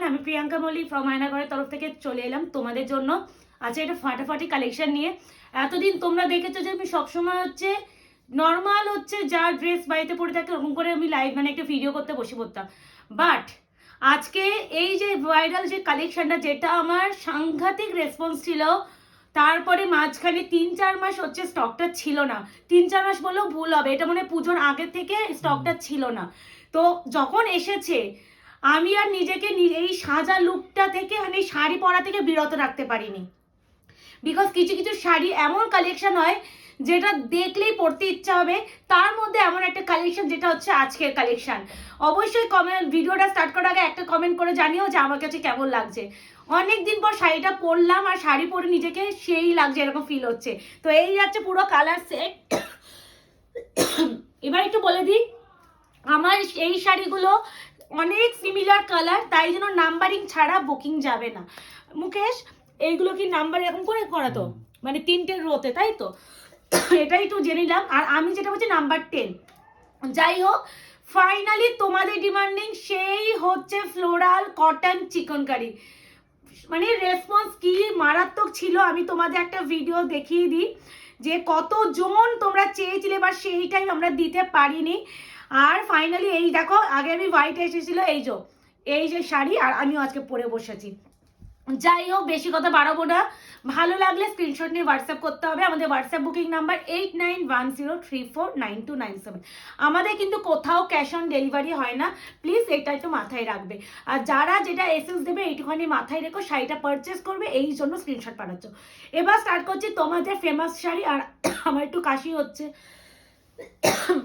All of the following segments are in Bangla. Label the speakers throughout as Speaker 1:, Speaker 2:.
Speaker 1: আমি প্রিয়াঙ্কা মল্লিক ফ্রম আয়নাঘরের তরফ থেকে চলে এলাম তোমাদের জন্য আজকে একটা ফাটাফাটি কালেকশন নিয়ে। এতদিন তোমরা দেখেছো যে আমি সবসময় হচ্ছে নর্মাল হচ্ছে যা ড্রেস বাড়িতে পরে থাকে ওরকম করে আমি লাইভ মানে একটা ভিডিও করতে বসে পড়তাম, বাট আজকে এই যে ভাইরাল যে কালেকশনটা, যেটা আমার সাংঘাতিক রেসপন্স ছিল, তারপরে মাঝখানে 3-4 মাস হচ্ছে স্টকটা ছিল না। 3-4 মাস বললেও ভুল হবে, এটা মানে পুজোর আগে থেকে স্টকটা ছিল না। তো যখন এসেছে আমি আর নিজেকে এই সাজা লুকটা থেকে মানে শাড়ি পরা থেকে বিরত রাখতে পারিনি। বিকজ কিছু কিছু শাড়ি এমন কালেকশন হয় যেটা দেখলেই পড়তে ইচ্ছা হবে, তার মধ্যে এমন একটা কালেকশন যেটা হচ্ছে আজকের কালেকশন। অবশ্যই কমেন্ট, ভিডিওটা স্টার্ট করার আগে একটা কমেন্ট করে জানিও যে আমার কাছে কেমন লাগছে। অনেকদিন পর শাড়িটা পরলাম আর শাড়ি পরে নিজেকে সেই লাগছে, এরকম ফিল হচ্ছে। তো এই যাচ্ছে পুরো কালার সেট। এবার একটু বলে দিই, আমার এই শাড়িগুলো অনেক সিমিলার কালার, তাই জন্য নাম্বারিং ছাড়া বুকিং যাবে না। মুকেশ, এইগুলো কি নাম্বার এরকম করে করা তো, মানে 3টে রোতে, তাই তো? এটাই একটু জেনে নিলাম। আর আমি যেটা বলছি নাম্বার 10। যাই হোক, ফাইনালি তোমাদের ডিমান্ডিং সেই হচ্ছে ফ্লোরাল কটন চিকনকারি। মানে রেসপন্স কি মারাত্মক ছিল, আমি তোমাদের একটা ভিডিও দেখিয়ে দিই যে কতজন তোমরা চেয়েছিলে, বা সেই টাইম আমরা দিতে পারিনি। আর ফাইনালি এই দেখো, আগে আমি হোয়াইট এসেছিল, এই যে শাড়ি, আর আমিও আজকে পরে বসেছি। যাই হোক, বেশি কথা বাড়াবো না। ভালো লাগলে স্ক্রিনশট নিয়ে হোয়াটসঅ্যাপ করতে হবে। আমাদের হোয়াটসঅ্যাপ বুকিং নাম্বার 8910349297। আমাদের কিন্তু কোথাও ক্যাশ অন ডেলিভারি হয় না, প্লিজ এটা একটু মাথায় রাখবে। আর যারা যেটা এসএস দেবে এইটুখানি মাথায় রেখো, শাড়িটা পারচেস করবে, এই জন্য স্ক্রিনশট পাঠাচ্ছ। এবার স্টার্ট করছি তোমাদের ফেমাস শাড়ি। আর আমার একটু কাশি হচ্ছে,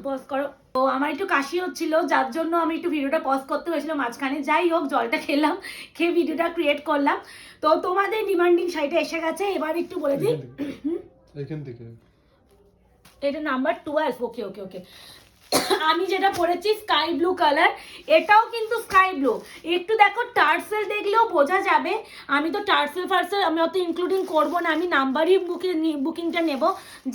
Speaker 1: পজ করো। তো আমার একটু কাশি হচ্ছিল, যার জন্য আমি একটু ভিডিওটা পজ করতে হয়েছিল মাঝখানে। যাই হোক, জলটা খেলাম, খেয়ে ভিডিওটা ক্রিয়েট করলাম। তো তোমাদের ডিমান্ডিং শাড়িটা এসে গেছে। এবার একটু বলে দিই,
Speaker 2: এখান থেকে
Speaker 1: এটা নাম্বার 12। ওকে ওকে ওকে। আমি যেটা পরেছি স্কাই ব্লু কালার, এটাও কিন্তু স্কাই ব্লু। একটু দেখো, টার্সেল দেখলেও বোঝা যাবে। আমি তো টার্সেল ফার্সেল আমি অত ইনক্লুডিং করবো না, আমি নাম্বারই বুকিংটা নেব।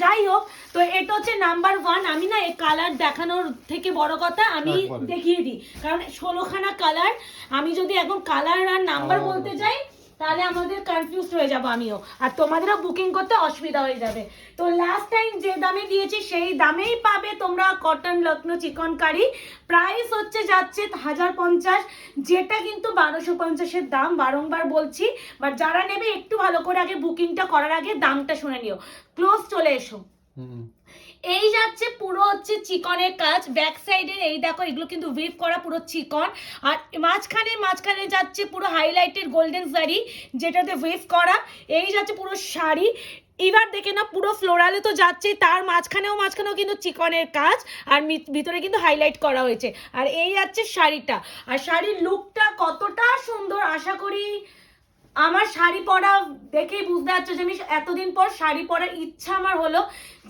Speaker 1: যাই হোক, তো এটা হচ্ছে নাম্বার 1। আমি না এই কালার দেখানোর থেকে বড় কথা আমি দেখিয়ে দিই, কারণ 16খানা কালার। আমি যদি এখন কালার আর নাম্বার বলতে যাই তাহলে আমাদের কনফিউজ হয়ে যাবো আমিও, আর তোমাদেরও বুকিং করতে অসুবিধা হয়ে যাবে। তো লাস্ট টাইম যে দামে দিয়েছি সেই দামেই পাবে তোমরা কটন লখনৌ চিকনকারি। প্রাইস হচ্ছে যাচ্ছে 1050, যেটা কিন্তু 1250-এর দাম, বারংবার বলছি। বাট যারা নেবে একটু ভালো করে আগে বুকিংটা করার আগে দামটা শুনে নিও। ক্লোজ চলে এসো। এই যাচ্ছে পুরো হচ্ছে চিকনের কাজ, ব্যাক সাইডে এই দেখো, এগুলো কিন্তু ওয়েভ করা পুরো চিকন। আর মাঝখানে যাচ্ছে পুরো হাইলাইটেড গোল্ডেন শাড়ি, যেটাতে ওয়েভ করা। এই যাচ্ছে পুরো শাড়ি। এবার দেখে না, পুরো ফ্লোরালে তো যাচ্ছে, তার মাঝখানেও কিন্তু চিকনের কাজ, আর ভিতরে কিন্তু হাইলাইট করা হয়েছে। আর এই যাচ্ছে শাড়িটা, আর শাড়ির লুকটা কতটা সুন্দর। আশা করি আমার শাড়ি পরা দেখেই বুঝতে পারছো যে আমি এতদিন পর শাড়ি পরার ইচ্ছা আমার হলো,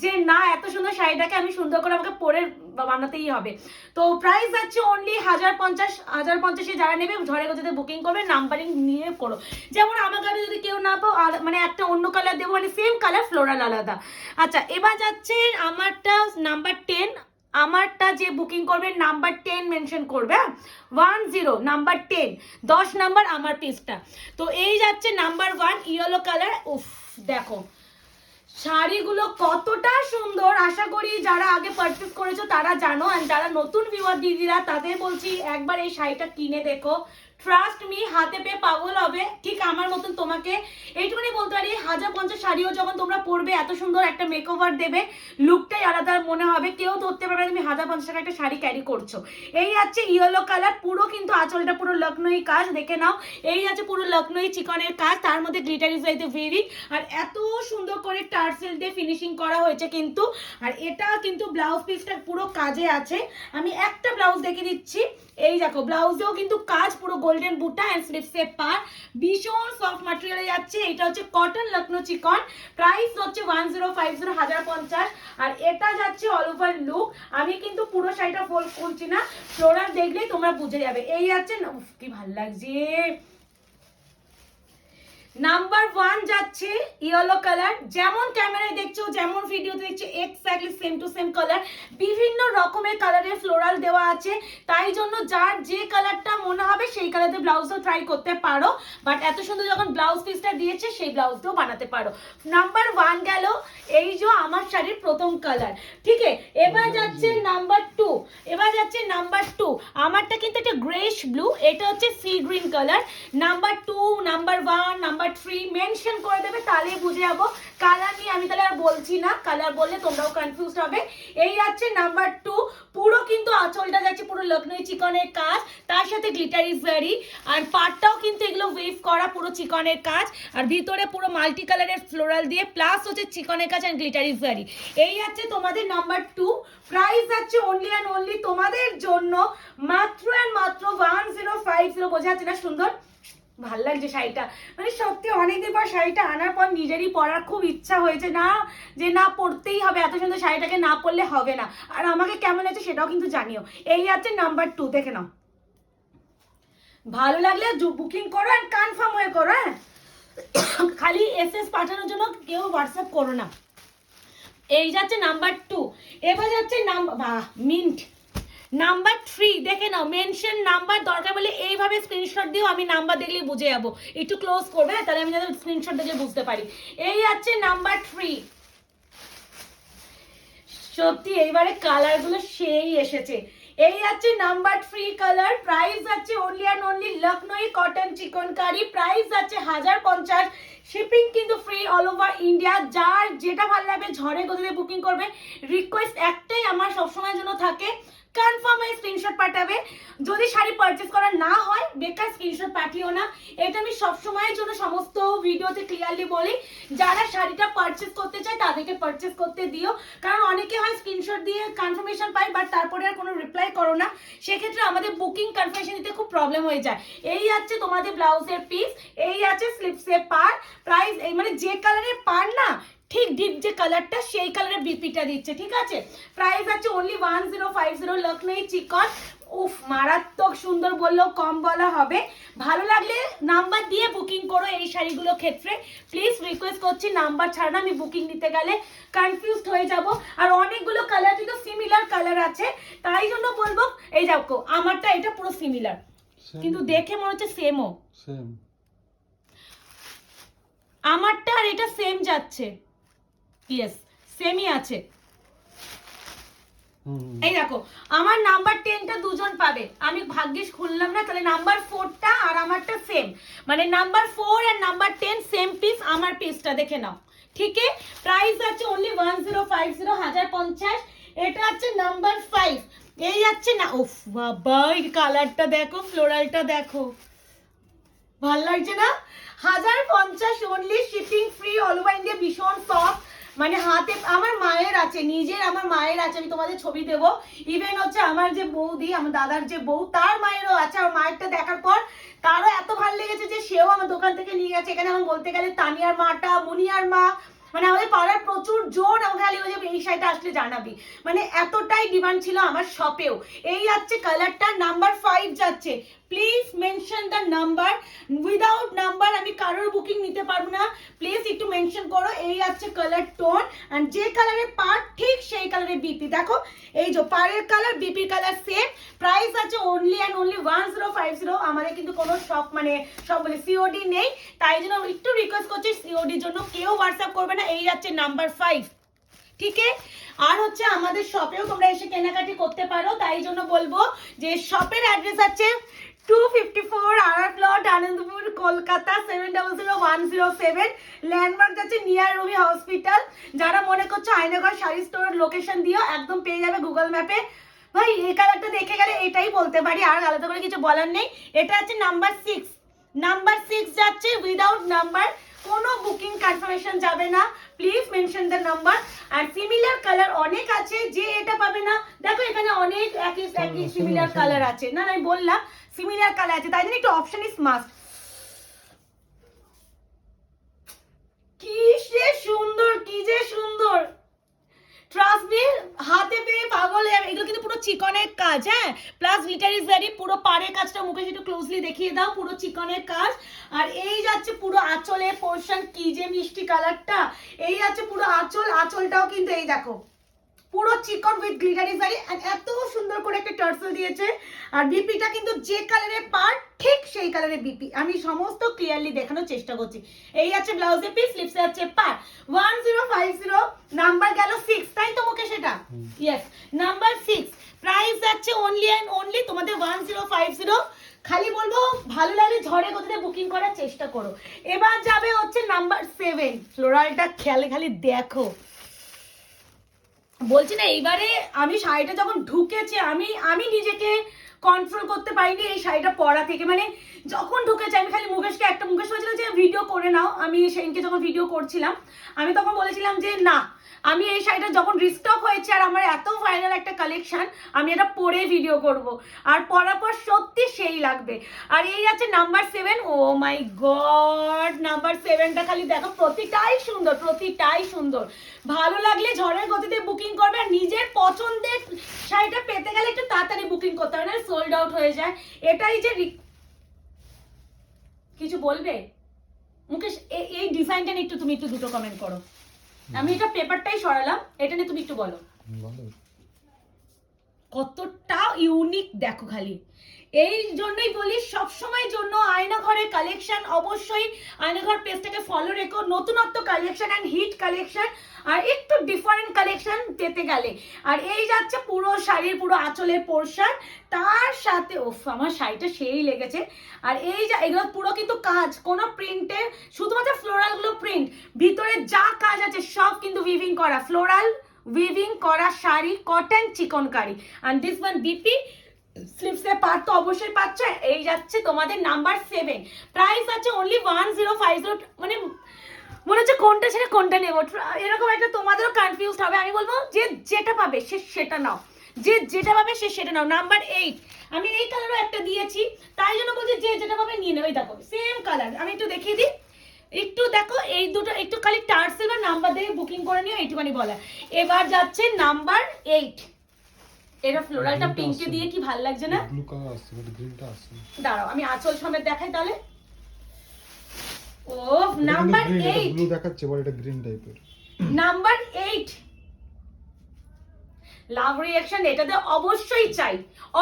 Speaker 1: যে না, এত সুন্দর শাড়িটাকে আমি সুন্দর করে আমাকে পরে বানাতেই হবে। তো প্রাইস আছে অনলি 1050। যারা নেবে ঝড়ে গতিতে বুকিং করবে, নাম্বারিং নিয়ে করো। যেমন আমার কাছে যদি কেউ না পাও, মানে একটা অন্য কালার দেবো, মানে সেম কালার ফ্লোরাল আলাদা। আচ্ছা, এবার যাচ্ছে আমারটা নাম্বার 10। আমারটা যে বুকিং করবে নাম্বার 10 মেনশন করবে, 10 নাম্বার 10, 10 নাম্বার আমার পিসটা। তো এই যাচ্ছে নাম্বার 1 ইয়েলো কালার। উফ, দেখো শাড়িগুলো কতটা সুন্দর। আশা করি যারা আগে পারচেস করেছো তারা জানো, আর যারা নতুন ভিউয়ার দিদিরা তাদের বলছি একবার এই শাড়িটা কিনে দেখো। ট্রাস্ট মি, হাতে পেয়ে পাগল হবে, ঠিক আমার মতন। তোমাকে এইটুকুনি বলতে পারি, 1050 শাড়িও যখন তোমরা পরবে, এত সুন্দর একটা মেকওভার দেবে, লুকটাই আলাদা মনে হবে। কেউ ধরতে পারবে তুমি 1050 টাকা একটা শাড়ি ক্যারি করছো। এই আছে ইয়েলো কালার, পুরো কিন্তু আঁচলটা পুরো লখনৌ কাজ, দেখে নাও। এই আছে পুরো লখনৌ চিকনের কাজ, তার মধ্যে glitter is like the very, আর এত সুন্দর করে টার্সেল দিয়ে ফিনিশিং করা হয়েছে কিন্তু। আর এটা কিন্তু ব্লাউজ পিসটা পুরো কাজে আছে। আমি একটা ব্লাউজ দেখে দিচ্ছি। এই দেখো, ব্লাউজেও কিন্তু কাজ, পুরো গোল্ডেন বুটা এন্ড স্লিভসে পার, ভীষণ সফট ম্যাটেরিয়ালে যাচ্ছে। এটা হচ্ছে কটন লখনৌ চিকন, প্রাইস হচ্ছে 1050, 1050। আর এটা যাচ্ছে অল ওভার লুক। আমি কিন্তু পুরো শাড়িটা ফোল্ড করছি না, ফ্লোরাল দেখলেই তোমরা বুঝে যাবে। এই যাচ্ছে, কি ভালো লাগছে। নাম্বার 1 যাচ্ছে ইয়েলো কালার, যেমন ক্যামেরায় দেখছো যেমন ভিডিওতে দেখছো exactly same to same colour. বিভিন্ন রকমের কালারের ফ্লোরাল দেওয়া আছে, তাই জন্য যার যে কালারটা মনে হবে সেই কালারে ব্লাউজও ট্রাই করতে পারো। বাট এত সুন্দর যখন ব্লাউজ পিসটা দিয়েছে সেই ব্লাউজটাও বানাতে পারো। নাম্বার 1 গেল, এই যে আমার শাড়ির প্রথম কালার। ঠিক আছে, এবার যাচ্ছে নাম্বার 2। এবার যাচ্ছে নাম্বার 2, আমারটা কিন্তু একটা গ্রেশ ব্লু, এটা হচ্ছে sea green colour. Number 2, number 1, number 3 mention করে দেবে, তাহলে বুঝে যাবো। কালার নিয়ে আমি তাহলে আর বলছি না, কালার বললে তোমরাও কনফিউজ হবে। এই যাচ্ছে নাম্বার 2, পুরো কিন্তু আঁচলটা যাচ্ছে পুরো লখনৌ চিকনের কাজ, তার সাথে গ্লিটারি জারি, আর পাটটাও কিন্তু এগুলো ওয়েভ করা পুরো চিকনের কাজ, আর ভিতরে পুরো মাল্টি কালারের ফ্লোরাল দিয়ে প্লাস হচ্ছে চিকনের কাজ আর গ্লিটারি জারি। এই যাচ্ছে তোমাদের নাম্বার 2। প্রাইস আছে অনলি অ্যান্ড অনলি তোমাদের জন্য মাত্র অ্যান্ড মাত্র 1050। বোঝা যাচ্ছে না সুন্দর? ভাল লাগছে শাড়িটা, মানে সত্যি অনেকদিন পর শাড়িটা আনার পর নিজেরই পরার খুব ইচ্ছা হয়েছে, না যে না পরতেই হবে, এত সুন্দর শাড়িটাকে না পরলে হবে না। আর আমাকে কেমন লাগছে সেটাও কিন্তু জানিও। এই আছে নাম্বার 2, দেখে নাও। ভালো লাগলে বুকিং করো আর কনফার্ম হয়ে করো। হ্যাঁ, খালি এসএস পাঠানোর জন্য কেউ হোয়াটসঅ্যাপ করো না। এই যাচ্ছে নাম্বার 2। এবার যাচ্ছে নাম্বার মিন্ট নাম্বার 3, দেখে নাও। মেনশন নাম্বার দরকার বলে এইভাবে স্ক্রিনশট দিও, আমি নাম্বার দেখলেই বুঝে যাবো। একটু ক্লোজ করবে, তাহলে আমি যাতে স্ক্রিনশট দেখলে বুঝতে পারি। এই আছে নাম্বার 3। সত্যি এইবারে কালার গুলো সেই এসেছে। এই আছে নাম্বার 3 কালার। প্রাইস আছে only and only Lucknow cotton chikankari, price আছে 1050। শিপিং কিন্তু ফ্রি অল ওভার ইন্ডিয়া। যার যেটা ভালো লাগবে ঝড়ে গতিতে বুকিং করবে। রিকোয়েস্ট একটাই আমার সবসময়ের জন্য থাকে, কনফার্ম হয়ে স্ক্রিনশট পাঠাবে। যদি শাড়ি পারচেস করা না হয় বেকার স্ক্রিনশট পাঠিও না, এটা আমি সবসময়ের জন্য সমস্ত ভিডিওতে ক্লিয়ারলি বলি। যারা শাড়িটা পারচেস করতে চায় তাদেরকে পারচেস করতে দিও, কারণ অনেকে হয় স্ক্রিনশট দিয়ে কনফার্মেশন পাই বাট তারপরে আর কোনো রিপ্লাই করো না, সেক্ষেত্রে আমাদের বুকিং কনফার্মেশন দিতে খুব প্রবলেম হয়ে যায়। এই আছে তোমাদের ব্লাউজের পিস, এই আছে স্লিপসের পার। প্রাইস এই মানে যে কালারের পার না ঠিক ডিপ যে কালারটা সেই কালারের বিপিটা দিচ্ছে। ঠিক আছে, প্রাইস আছে অনলি 1050 লখনৌ চিকন। উফ, মারাত্মক সুন্দর বললেও কম বলা হবে। ভালো লাগলে নাম্বার দিয়ে বুকিং করো এই শাড়িগুলো ক্ষেত্রে। প্লিজ রিকোয়েস্ট করছি, নাম্বার ছাড়া না আমি বুকিং দিতে গেলে কনফিউজড হয়ে যাব। আর অনেকগুলো কালার কিন্তু সিমিলার কালার আছে, তাই জন্য বলবো এই দেখো আমারটা এটা পুরো সিমিলার, কিন্তু দেখে মনে হচ্ছে সেমও।
Speaker 2: সেম
Speaker 1: আমারটা আর এটা সেম যাচ্ছে, ইয়েস সেমই আছে। এই দেখো আমার নাম্বার 10টা দুজন পাবে, আমি ভাগ্যিস খুললাম না, তাহলে নাম্বার 4টা আর আমারটা সেম, মানে নাম্বার 4 আর নাম্বার 10 সেম পিস, আমার পিসটা দেখে নাও। ঠিক আছে, প্রাইস আছে অনলি 1050। এটা আছে নাম্বার 5। এই যাচ্ছে না, উফ বাবা এই কালারটা দেখো, ফ্লোরালটা দেখো, ভাল লাগছে না? 1050 only, shipping free all over India. ভীষণ সফট, মানে হাতে আমার মায়ের আছে, নিজের আমার মায়ের আছে, আমি তোমাদের ছবি দেবো। ইভেন হচ্ছে আমার যে বৌদি, আমার দাদার যে বউ, তার মায়েরও আছে। আমার মায়েরটা দেখার পর তারও এত ভালো লেগেছে যে সেও আমার দোকান থেকে নিয়ে গেছে। এখানে আমার বলতে গেলে তানিয়ার মাটা, মুনিয়ার মা, মানে আমাদের পাড়ার প্রচুর জোর আমাকে খালি বলে এই শাড়িটা আসলে জানাবি, মানে এতটাই ডিমান্ড ছিল আমার শপেও। এই যাচ্ছে কালারটা, নাম্বার 5 যাচ্ছে। Please mention the number, without number আমি কারোর বুকিং নিতে পারবো না, প্লিজ একটু মেনশন করো। এই আছে কালার টোন, এন্ড যে কালারের পার্ট ঠিক সেই কালারের বিপি। দেখো এই যে পাড়ের কালার, বিপির কালার সেম। প্রাইস আছে অনলি অ্যান্ড অনলি 1050। আমাদের কিন্তু কোনো শপ মানে সব বলে সিওডি নেই, তাই জন্য একটু রিকোয়েস্ট করছি সিওডির জন্য কেউ হোয়াটসঅ্যাপ করবে না। এই যাচ্ছে নাম্বার 5। ঠিক আছে, আর হচ্ছে আমাদের শপেও তোমরা এসে কেনাকাটি করতে পারো, তাই জন্য বলবো যে শপের অ্যাড্রেস আছে 254 RR plot, Anandapur, Kolkata 700107। Landmark যাচ্ছে নিয়ার রুমি হসপিটাল। যারা মনে করছো আয়নাঘর শাড়ি স্টোরের লোকেশন দিও, একদম পেয়ে যাবে গুগল ম্যাপে। ভাই এই কালারটা দেখে গেলে এটাই বলতে পারি, আর আলাদা করে কিছু বলার নেই। এটা আছে নাম্বার 6। নাম্বার 6 যাচ্ছে উইদাউট নাম্বার, কোনো বুকিং কনফার্মেশন যাবে না, প্লিজ মেনশন দ্য নাম্বার। আর সিমিলার কালার অনেক আছে, যে এটা পাবে না দেখো এখানে অনেক একই একই সিমিলার কালার আছে। না আমি বললাম সিমিলার কালার আছে, তাই জন্য একটু অপশন ইজ মাস্ট। কি যে সুন্দর, কি যে সুন্দর, ট্রাস্ট মি, হাতে পেয়ে পাগল হয়ে যাবে। এগুলো কিন্তু পুরো চিকনের কাজ, হ্যাঁ, প্লাস গ্লিটারি জারি, পুরো পাড়ের কাজটা মুখে একটু ক্লোজলি দেখিয়ে দাও, পুরো চিকনের কাজ। আর এই যাচ্ছে পুরো আঁচলের পোর্শন, কি যে মিষ্টি কালারটা। এই যাচ্ছে পুরো আঁচল, আঁচলটাও কিন্তু এই দেখো পুরো চিকন উইথ গ্লিটারি জারি, এত সুন্দর করে একটা টার্সেল দিয়েছে। আর বিপিটা কিন্তু যে কালারের পার্ট ঠিক সেই কালারের বিপি, আমি সমস্ত ক্লিয়ারলি দেখানোর চেষ্টা করছি। এই আছে ব্লাউজের পিস, স্লিভসে আছে পার্ট। 1050, নাম্বার গেল 6, তাই তো মুখে সেটা? ইয়েস, নাম্বার 6, প্রাইস যাচ্ছে অনলি অ্যান্ড অনলি তোমাদের 1050। খালি বলবো ভালো লাগলে ঝড়ে গতিতে বুকিং করার চেষ্টা করো। এবার যাবে হচ্ছে নাম্বার 7, ফ্লোরালটা খেয়ালে খালি দেখো। বলছি না, এইবারে আমি শাড়িটা যখন ঢুকেছে আমি নিজেকে কন্ট্রোল করতে পারিনি এই শাড়িটা পরা থেকে। মানে যখন ঢুকেছে আমি খালি মুকেশ বলেছিল যে ভিডিও করে নাও। আমি সেদিনকে যখন ভিডিও করছিলাম আমি তখন বলেছিলাম যে না, আমি এই শাড়িটা যখন রিস্টক হয়েছে আর আমার এত ফাইনাল একটা কালেকশন, আমি এটা পরে ভিডিও করব, আর পরার পর সত্যি সেই লাগবে। আর এই আছে নাম্বার 7, ও মাই গড, নাম্বার 7টা খালি দেখো, প্রতিটাই সুন্দর, প্রতিটাই সুন্দর। ভালো লাগলে ঝড়ের গতিতে বুকিং করবে। আর নিজের পছন্দের শাড়িটা পেতে গেলে একটু তাড়াতাড়ি বুকিং করতে হবে, না সোল্ড আউট হয়ে যায়। এটাই যে কিছু বলবে মুকেশ, এই ডিজাইনটা নিয়ে তুমি একটু দুটো কমেন্ট করো। আমি এটা পেপারটাই সরালাম, এটা নিয়ে তুমি একটু বলো কতটা ইউনিক দেখো খালি। এই জন্যই বলি সবসময় জন্য আয়নাঘরের কালেকশন, অবশ্যই আয়নাঘর পেজটাকে ফলো রেখো। নতুনত্ব কালেকশন অ্যান্ড হিট কালেকশন আর একটু ডিফারেন্ট কালেকশন পেতে গেলে। আর এই যাচ্ছে পুরো শাড়ির পুরো আঁচলের পোর্শন, তার সাথে ওফ আমার শাড়িটা সেই লেগেছে। আর এই যা এগুলো পুরো কিন্তু কাজ, কোনো প্রিন্টে, শুধুমাত্র ফ্লোরাল গুলো প্রিন্ট, ভিতরে যা কাজ আছে সব কিন্তু উইভিং করা, ফ্লোরাল উইভিং করা sari, cotton chikankari. And this one বিপি স্লিভসে পার্ট তো অবশ্যই পাচ্ছ। এই যাচ্ছে তোমাদের নাম্বার 7, প্রাইস আছে অনলি 1050। মানে মনে হচ্ছে কোনটা ছেড়ে কোনটা নেবো, এরকম একটা তোমাদেরও কনফিউজ হবে। আমি বলবো যে যেটা পাবে সে সেটা নাও, যে যেটা পাবে সে সেটা নাও। নাম্বার 8, আমি এই কালারও একটা দিয়েছি, তাই জন্য বলছি যে যেটা পাবে নিয়ে নেবে। দেখো সেম কালার, আমি একটু দেখিয়ে দিই, একটু দেখো এই দুটো একটু খালি টার্সেল বা নাম্বার দিয়ে বুকিং করে নিও, এইটুখানি বলা। এবার যাচ্ছে নাম্বার 8, এটা ফ্লোরালটা পিঙ্কে দিয়ে কি ভালো লাগছে না?
Speaker 2: ব্লু কালার আছে, বাট গ্রিনটা আছে।
Speaker 1: দাঁড়াও আমি আঁচল সমেত দেখাই তাহলে। ও নাম্বার 8,
Speaker 2: ব্লু দেখাচ্ছে, বাট এটা গ্রিন টাইপের।
Speaker 1: নাম্বার 8, লাভ রিঅ্যাকশন এটাতে অবশ্যই চাই,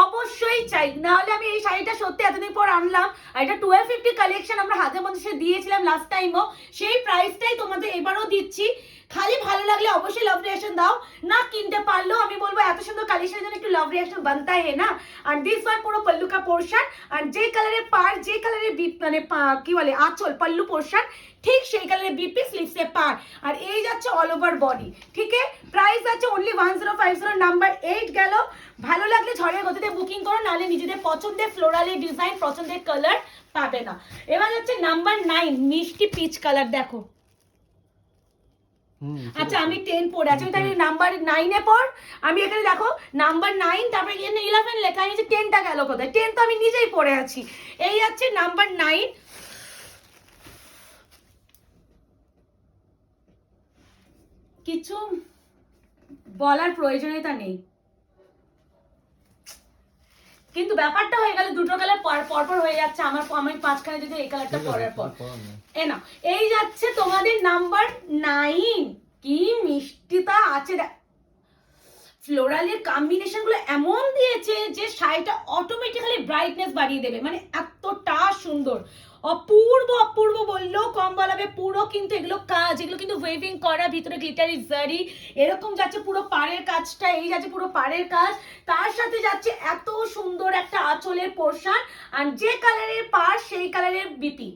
Speaker 1: অবশ্যই চাই। নাহলে আমি এই শাড়িটা সত্যি এতদিন পর আনলাম। আর এটা 1250 কালেকশন আমরা হাতের মধ্যে সে দিয়েছিলাম লাস্ট টাইমও, সেই প্রাইসটাই তোমাদের এবারও দিচ্ছি। খালি ভালো লাগলে অবশ্যই লাভ রিঅ্যাকশন দাও, না কিনতে পারলেও আমি বলবো এত সুন্দর কালেকশনের জন্য একটু লাভ রিঅ্যাকশন বানতা হে না। আর দিস ওয়ান পুরো পল্লু কা পোর্শন, আর যে কালারের পার, যে কালারের মানে কি বলে আঁচল পল্লু পোর্শন, ঠিক সেই কালারের বিপি স্লিভসে পার। আর এই যাচ্ছে অল ওভার বডি, ঠিক আছে। প্রাইস আছে অনলি 1050। নাম্বার 8 গেল। ভালো লাগলে ঝড়ের গতিতে বুকিং করো, নাহলে নিজেদের পছন্দের ফ্লোরালের ডিজাইন, পছন্দের কালার পাবে না। এবার হচ্ছে নাম্বার 9, মিষ্টি পিচ কালার দেখো। আচ্ছা আমি 10 পড়ে আছি, তাহলে নাম্বার 9 এ পড়। আমি এখানে দেখো নাম্বার 9, তারপরে এখানে 11 লেখা আছে, 10টা গেল কোথায়? 10 তো আমি নিজেই পড়ে আছি। এই আছে নাম্বার 9, কিছু বলার প্রয়োজনীয়তা নেই, কিন্তু ব্যাপারটা হয়ে গেল দুটো কালার পরপর হয়ে যাচ্ছে আমার। আমি 5খানে যদি এই কালারটা পরার পর এ না, এই যাচ্ছে তোমাদের নাম্বার 9, কি মিষ্টিতা আছে। ফ্লোরালের কম্বিনেশন গুলো এমন দিয়েছে যে শাড়িটা অটোমেটিক্যালি ব্রাইটনেস বাড়িয়ে দেবে, মানে এতটা সুন্দর, অপূর্ব অপূর্ব বললেও কম বলাবে। পুরো কিন্তু এগুলো কাজ, এগুলো কিন্তু ওয়েভিং করা, ভিতরে গ্লিটারি জারি, এরকম যাচ্ছে পুরো পাড়ের কাজটা। এই যাচ্ছে পুরো পাড়ের কাজ, তার সাথে যাচ্ছে এত সুন্দর একটা আঁচলের পোর্শন, আর যে কালারের পাড় সেই কালারের বিপি,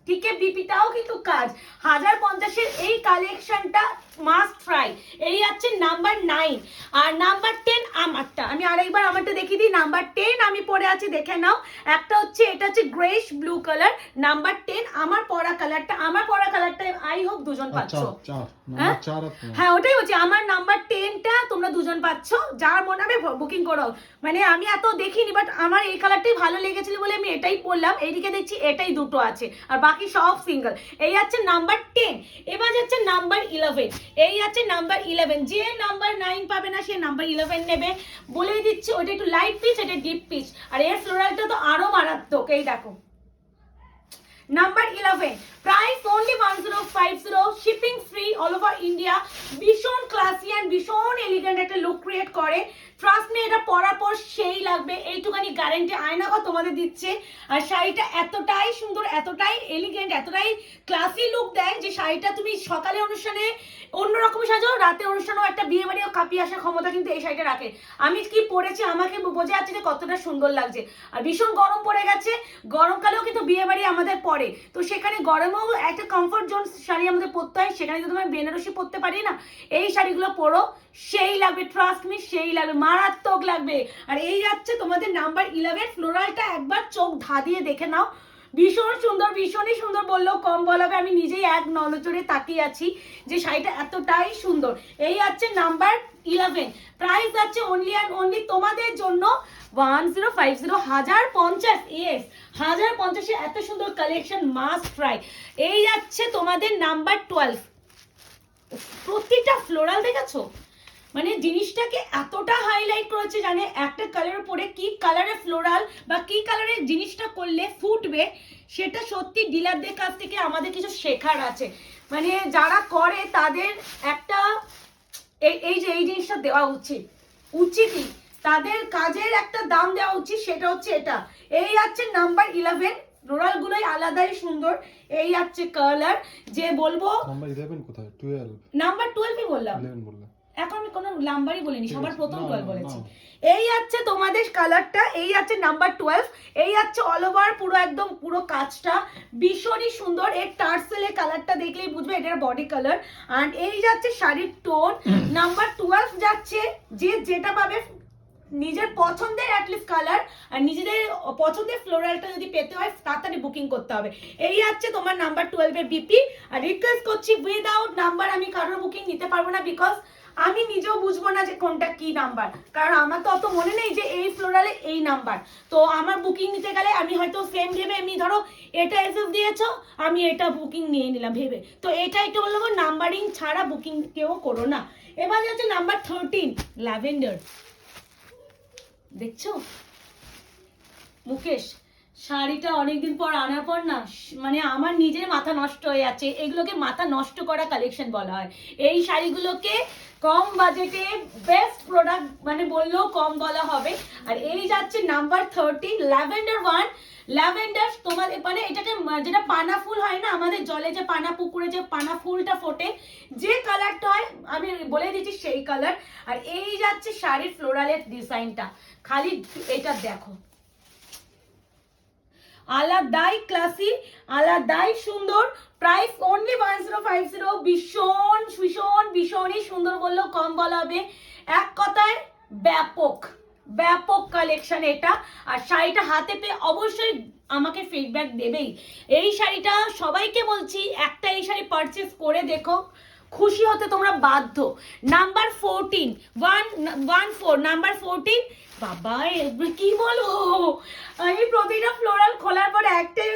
Speaker 1: ঠিক আছে। বিপিটাও কিন্তু কাজ। 1050-এর এই কালেকশনটা মাস্ট ট্রাই। এই আছে নাম্বার 9। আর নাম্বার 10 আমারটা, আমি আরেকবার আমারটা দেখিয়ে দিই। নাম্বার 10 আমি পরে আছি, দেখে নাও। একটা হচ্ছে, এটা হচ্ছে গ্রেশ ব্লু কালার। নাম্বার 10 আমার পরা কালারটা, আমার পরা কালারটা আই হোপ দুজন পাচ্ছ। হ্যাঁ ওটাই বলছি, আমার নাম্বার 10টা তোমরা দুজন পাচ্ছ, যার মনে হবে বুকিং করো। মানে আমি এত দেখিনি, বাট আমার এই কালারটাই ভালো লেগেছিল বলে আমি এটাই পরলাম। এইদিকে দেখছি এটাই দুটো আছে, আর বাকি সব সিঙ্গেল। এই আছে নাম্বার 10। এবার যাচ্ছে নাম্বার 11। এই আছে নাম্বার 11। যে নাম্বার 9 পাবে না সে নাম্বার 11 নেবে। বলেই দিচ্ছি ওটা একটু লাইট পিচ, এটা ডিপ পিচ, আর এর ফ্লোরালটা তো আরো মারাত্মক। এই দেখো number 11, price only 1050, shipping free all over India. ভীষণ ক্লাসি অ্যান্ড ভীষণ এলিগেন্ট একটা লুক ক্রিয়েট করে। ট্রাস্ট মি, এটা পরার পর সেই লাগবে, এইটুখানি গ্যারান্টি আয়নাঘর তোমাদের দিচ্ছে। আর শাড়িটা এতটাই সুন্দর, এতটাই এলিগেন্ট, এতটাই ক্লাসি লুক দেয় যে শাড়িটা তুমি সকালে অনুষ্ঠানে অন্যরকম সাজাও, রাতে অনুষ্ঠানেও একটা বিয়ে বাড়িও কাঁপিয়ে আসার ক্ষমতা কিন্তু এই শাড়িটা রাখে। আমি কি পরেছি আমাকে বোঝা যাচ্ছে যে কতটা সুন্দর লাগছে। আর ভীষণ গরম পড়ে গেছে, গরমকালেও কিন্তু বিয়ে বাড়ি আমাদের পরে, তো সেখানে গরমেও একটা কমফোর্ট জোন শাড়ি আমাদের পরতে হয়, সেখানে যদি আমি বেনারসি পরতে পারি না, এই শাড়িগুলো পরো, সেই লাগবে, ট্রাস্ট মি সেই লাগবে, মারাত্মক লাগবে। আর এই যাচ্ছে তোমাদের নাম্বার 11। ফ্লোরালটা একবার চোখ ধাঁধিয়ে দেখে নাও, ভীষণ সুন্দর, ভীষণই সুন্দর বললেও কম বলা হবে। আমি নিজেই এক নজরে তাকিয়ে আছি যে শাড়িটা এতটাই সুন্দর। এই আছে নাম্বার 11। প্রাইস যাচ্ছে অনলি অ্যান্ড অনলি তোমাদের জন্য 1050, 1050। ইয়েস, 1050 এত সুন্দর কালেকশন, মাস্ট ট্রাই। এই যাচ্ছে তোমাদের নাম্বার 12। প্রতিটা ফ্লোরাল দেখেছো, মানে জিনিসটাকে এতটা হাইলাইট করেছে, জানে একটা কালারের পরে কি কালারের ফ্লোরাল বা কি কালারের জিনিসটা করলে ফুটবে, সেটা সত্যি ডিলারদের কাছ থেকে আমাদের কিছু শেখার আছে। মানে যারা করে তাদের একটা এই যে এই জিনিসটা দেওয়া উচিতই, তাদের কাজের একটা দাম দেওয়া উচিত, সেটা হচ্ছে এটা। এই আছে নাম্বার 11। ফ্লোরাল গুলোই আলাদাই সুন্দর। এই আছে কালার, যে বলবো
Speaker 2: নাম্বার 11 কোথায়? 12।
Speaker 1: নাম্বার 12ই বললাম,
Speaker 2: 11 বললে।
Speaker 1: এখন আমি কোনো নাম্বারই বলিনি, সবার প্রথম 12 বলেছি।
Speaker 2: না।
Speaker 1: এই আছে তোমাদের কালারটা, এই আছে নাম্বার 12। এই আছে অল ওভার পুরো একদম পুরো কাজটা ভীষণই সুন্দর। এর টার্সেলের কালারটা দেখলেই বুঝবে এটার বডি কালার। আর এই যাচ্ছে শাড়ির টোন। নাম্বার 12 যাচ্ছে যে যেটা পাবে নিজের পছন্দের অ্যাটলিস্ট কালার আর নিজেদের পছন্দের ফ্লোরালটা যদি পেতে হয় তাড়াতাড়ি বুকিং করতে হবে। এই আছে তোমার নাম্বার 12 এর বিপি। আর রিকোয়েস্ট করছি, উইদাউট নাম্বার আমি কারোর বুকিং নিতে পারবো না, বিকজ আমি নিজেও বুঝবো না যে কোনটা কি নাম্বার, কারণ আমার তো অত মনে নেই যে এই ফ্লোরালে এই নাম্বার। তো আমার বুকিং নিতে গেলে আমি হয়তো সেম ভেবে, এমনি ধরো এটা এসএস দিয়েছো, আমি এটা বুকিং নিয়ে নিলাম ভেবে, তো এটা একটু বলবো নাম্বারিং ছাড়া বুকিং কেউ করো না। এবার যাচ্ছে নাম্বার 13, ল্যাভেন্ডার। দেখছো মুকেশ, শাড়িটা অনেকদিন পর আনার পর না মানে আমার নিজের মাথা নষ্ট হয়ে যাচ্ছে। এগুলোকে মাথা নষ্ট করা কালেকশন বলা হয়। এই শাড়িগুলোকে কম বাজেটে বেস্ট প্রোডাক্ট মানে বললেও কম বলা হবে। আর এই যাচ্ছে নাম্বার 30, ল্যাভেন্ডার 1। ল্যাভেন্ডার তোমার মানে এটাকে যেটা পানা ফুল হয় না, আমাদের জলে যে পানা পুকুরে যে পানা ফুলটা ফোটে, যে কালারটা হয় আমি বলে দিচ্ছি সেই কালার। আর এই যাচ্ছে শাড়ির ফ্লোরালের ডিজাইনটা, খালি এটা দেখো, আলাদাই ক্লাসি, আলাদাই সুন্দর। Price only 1050। ভীষণ ভীষণ ভীষণই সুন্দর বললেও কম বলা হবে। এক কথায় ব্যাপক ব্যাপক কালেকশন এটা। আর শাড়িটা হাতে পেয়ে অবশ্যই আমাকে ফিডব্যাক দেবেই। এই শাড়িটা সবাইকে বলছি, একটা এই শাড়ি পারচেস করে দেখো, খুশি হতে তোমরা বাধ্য। Number 14, 114, number 14। বাবা কি বলবো, আমি প্রতিটা ফ্লোরাল খোলার পর একটাই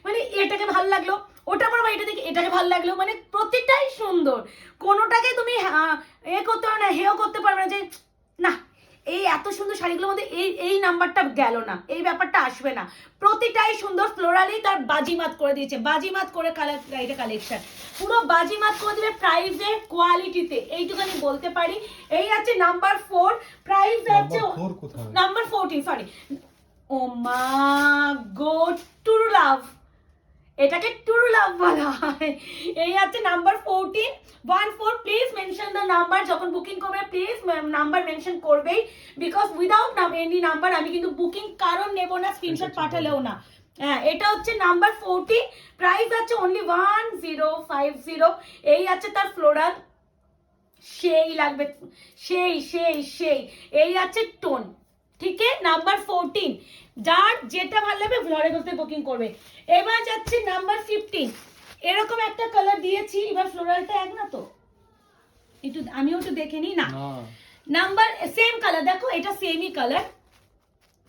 Speaker 1: মানে এটাকে ভালো লাগলো, ওটা পর এটা দেখে এটাকে ভালো লাগলো, মানে প্রতিটাই সুন্দর। কোনোটাকে তুমি এ করতে পারবে না, হেও করতে পারবে না যে না এই এত সুন্দর শাড়িগুলোর মধ্যে এই নাম্বারটা গেল না, এই ব্যাপারটা আসবে না। প্রতিটাই সুন্দর, ফ্লোরালি তার বাজিমাত করে দিয়েছে, বাজিমাত করে এটা কালেকশন পুরো বাজিমাত করে দিবে প্রাইসে কোয়ালিটিতে, এইটুখানি বলতে পারি। এই আছে নাম্বার 4। প্রাইস আছে নাম্বার 14, সরি। ও মা গো, ট্রু লাভ, এটাকে ট্রু লাভ বলা হয়। এই আছে number 14, 14। Please mention the number, যখন বুকিং করবে প্লিজ নাম্বার মেনশন করবেই, বিকজ উইদাউট এনি নাম্বার আমি কিন্তু বুকিং কারণ নেব না, স্ক্রিনশট পাঠালেও না। হ্যাঁ, এটা হচ্ছে নাম্বার 40। প্রাইস আছে অনলি 1050। এই আছে তার ফ্লোরাল, সেই লাগবে, সেই সেই সেই। এই আছে টোন, ঠিক আছে, নাম্বার 14। যার যেটা ভালো লাগবে ঘরে বসে বুকিং করবে। এবার যাচ্ছে নাম্বার 15। এরকম একটা কালার দিয়েছি, এবার ফ্লোরালটা এক না তো, একটু আমিও একটু দেখে নিই না। নাম্বার সেম কালার, দেখো এটা সেমই কালার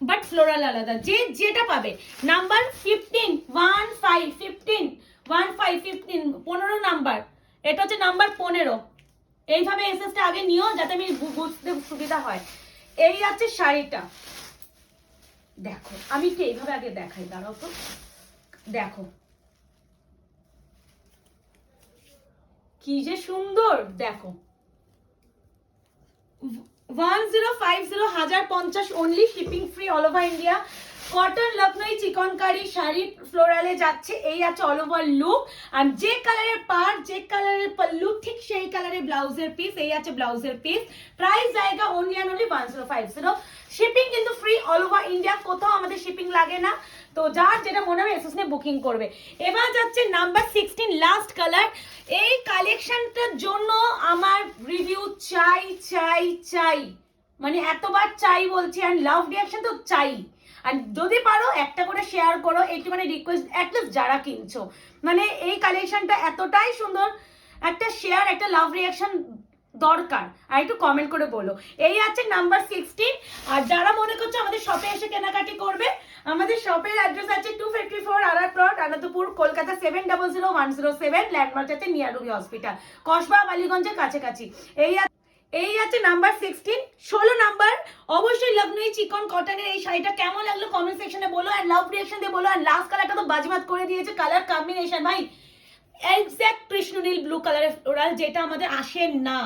Speaker 1: বাট ফ্লোরাল আলাদা, যে যেটা পাবে। Number 15, 15, number 15। এইভাবে এসএসটা আগে নিও যাতে আমি বুঝতে সুবিধা হয়। এই আছে শাড়িটা, দেখো আমি একটু এইভাবে আগে দেখাই, দাঁড়াও তো, দেখো কি যে সুন্দর, দেখো 1050 only, shipping free all over India. Cotton Lucknow chikankari sari ফ্লোরালে যাচ্ছে। এই আছে অল ওভার লুক, আর যে কালারের পাড়, যে কালারের পাল্লু, ঠিক সেই কালারের ব্লাউজের পিস। এই আছে ব্লাউজের পিস। প্রাইস জায়গা অনলি অ্যান্ড অনলি 1050। শিপিং কিন্তু ফ্রি অল ওভার ইন্ডিয়া, কোথাও আমাদের শিপিং লাগে না। তো যার যেটা মনে হবে এসএস নিয়ে বুকিং করবে। এবার যাচ্ছে নাম্বার 16, লাস্ট কালার। এই কালেকশনটার জন্য আমার রিভিউ চাই চাই চাই, মানে এতবার চাই বলছি, আর লাভ রিয়াকশন তো চাই। আর যদি পারো একটা করে শেয়ার করো, একটু মানে রিকোয়েস্ট, অ্যাটলিস্ট যারা কিনছো, মানে এই কালেকশনটা এতটাই সুন্দর, একটা শেয়ার, একটা লাভ রিয়াকশন দরকার। আর একটু কমেন্ট করে বলো। এই আছে নাম্বার 16। আর যারা মনে করছো আমাদের শপে এসে কেনাকাটি করবে, আমাদের শপের অ্যাড্রেস আছে 254 RR plot, Anandapur, Kolkata 700107। Landmark আছে নিয়ারুবি হসপিটাল, কসবা বালিগঞ্জের কাছাকাছি। এই আছে নাম্বার 16। 16 নাম্বার অবশ্যই লখনৌ চিকন কটনের এই শাড়িটা কেমন লাগলো কমেন্ট সেকশনে বলো, আর লাভ রিয়াকশন দিয়ে বলো। আর লাস্ট কালারটা তো বাজিমাত করে দিয়েছে, কালার কম্বিনেশন ভাই এক্স্যাক্ট কৃষ্ণনীল ব্লু কালারের ফ্লোরাল, যেটা আমাদের আসে না।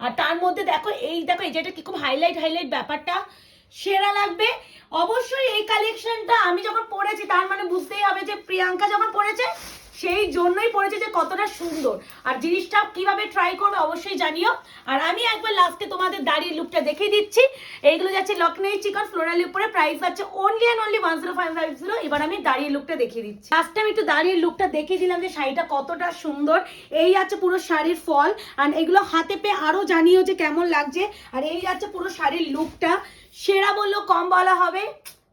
Speaker 1: আর তার মধ্যে দেখো এই যেটা কি খুব হাইলাইট ব্যাপারটা সেরা লাগবে। অবশ্যই এই কালেকশনটা আমি যখন পরেছি তার মানে বুঝতেই হবে যে প্রিয়াঙ্কা যখন পরেছে সেই জন্যই পরেছে যে কতটা সুন্দর। আর জিনিসটা কিভাবে ট্রাই করবে অবশ্যই জানিও। আর আমি একবার লাস্টে তোমাদের দাড়ির লুকটা দেখিয়ে দিচ্ছি। এইগুলো যাচ্ছে লখনৌ চিকন ফ্লোরালের উপরে, প্রাইস আছে অনলি অ্যান্ড অনলি 10550। এবার আমি দাড়ির লুকটা দেখিয়ে দিচ্ছি। লাস্টে আমি একটু দাড়ির লুকটা দেখিয়ে দিলাম যে শাড়িটা কতটা সুন্দর। এই আছে পুরো শাড়ির ফল, আর এগুলো হাতে পেয়ে আরো জানিও যে কেমন লাগছে। আর এই আছে পুরো শাড়ির লুকটা, সেরা বললেও কম বলা হবে।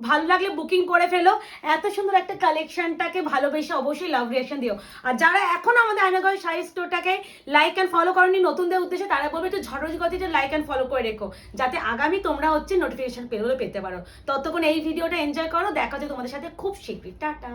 Speaker 1: ভালো লাগলে বুকিং করে ফেলো। এত সুন্দর একটা কালেকশনটাকে ভালোবেসে অবশ্যই লাভ রিয়াকশন দিও। আর যারা এখন আমাদের আয়নাগর শাড়ি স্টোরটাকে লাইক অ্যান্ড ফলো করনি নতুনদের উদ্দেশ্যে, তারা বলবে একটু ঝড়ঝড়ি গতিতে লাইক অ্যান্ড ফলো করে রেখো, যাতে আগামী তোমরা হচ্ছে নোটিফিকেশন পেতে পারো। ততক্ষণ এই ভিডিওটা এনজয় করো, দেখা হচ্ছে তোমাদের সাথে খুব শীঘ্রই। টাটা।